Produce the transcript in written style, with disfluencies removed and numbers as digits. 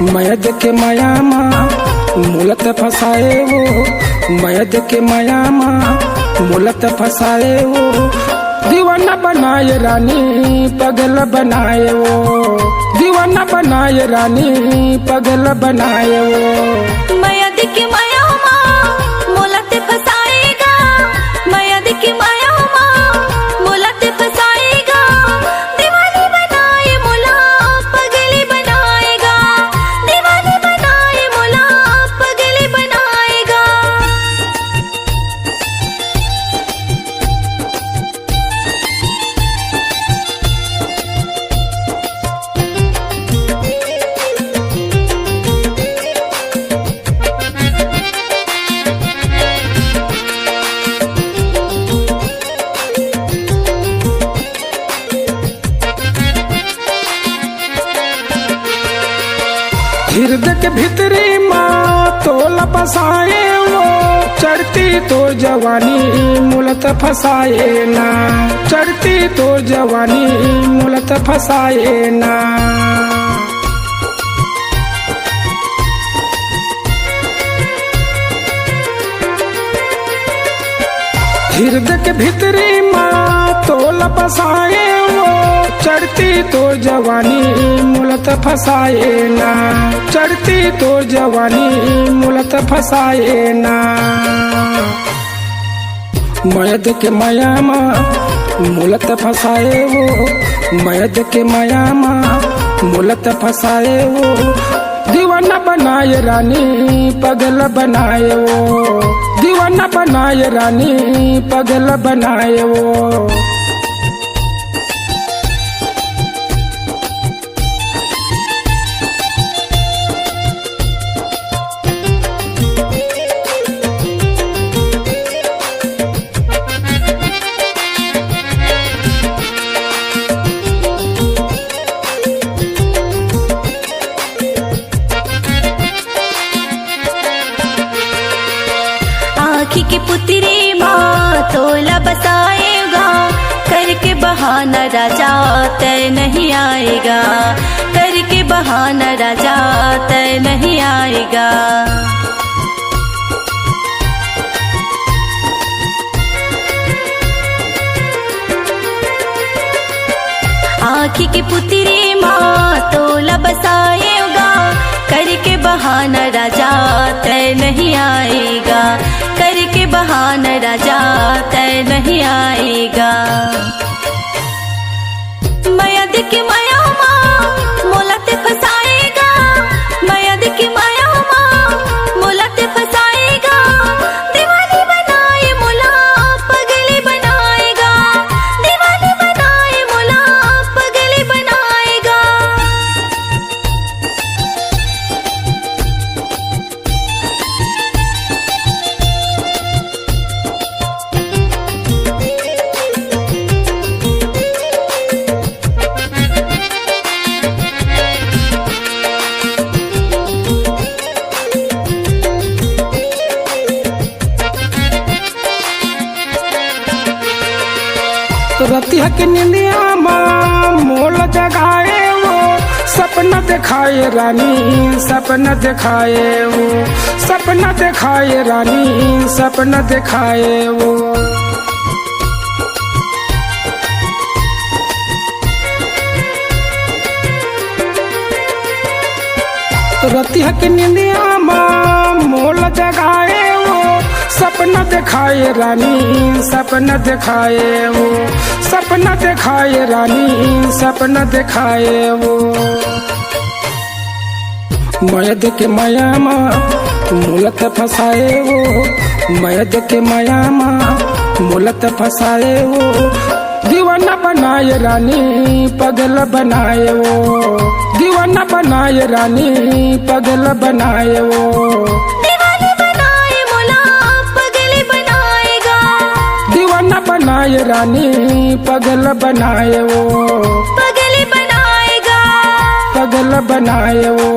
मैद के मायामा मुलत फसाए वो, मैद के मायामा मुलत फसाए वो, दीवाना बनाए रानी पगल बनाए वो, दीवाना बनाए रानी पगल बनाए वो। मैद के मायामा मुलत फसाएगा, मैद के मायामा मुलत फसाएगा, दीवानी बनाए मुला पगली बनाएगा, दीवानी बनाए मुला पगली बनाएगा। हृदय के भीतरी माँ तोला बसाए वो, चढ़ती तो जवानी मुलत फसाए ना, चढ़ती तो जवानी मुलत फसाए ना। हृदय के भीतरी माँ तोला बसाए वो, चढ़ती तो जवानी मुलत फसाए ना, चढ़ती तो जवानी मुलत फसाए ना। मैद के मायामा मुलत फसाए वो, मैद के मायामा मुलत फसाए वो, दीवाना बनाए रानी पगल बनाए वो, दीवाना बनाए रानी पगल बनाए वो। आँखी की पुतरी माँ तोला बसाएगा, करके बहाना राजा तय नहीं आएगा, करके बहाना राजा तय नहीं आएगा। आँखी की पुतरी माँ तोला बसाएगा, करके बहाना राजा तय नहीं आएगा, करके बहाना राजा तय नहीं आएगा। मैद के मायामा मुलत फसाएगा, मैद के मायामा मुलत फसाएगा, दीवानी बनाए मुला पगली बनाएगा, दीवानी बनाए मुला पगली बनाएगा। रतिया के निंदिया माँ मोल जगाए वो, सपना दिखाए रानी सपना दिखाए वो, सपना दिखाए रानी सपना दिखाए वो। रतिया के निंदिया माँ मोल जगाए वो, सपना दिखाए रानी सपना दिखाए वो, सपना दिखाए रानी सपना दिखाए वो। मैद के मायामा मुलत फसाए वो, मैद के मायामा मुलत फसाए वो, दीवाना बनाए रानी पगल बनाए वो, दीवाना बनाए रानी पगल बनाए वो। दीवानी बनाए मुला पगली बनाएगा, दीवाना बनाए रानी पगल बनाए वो, पगली बनाएगा, पगल बनाए वो।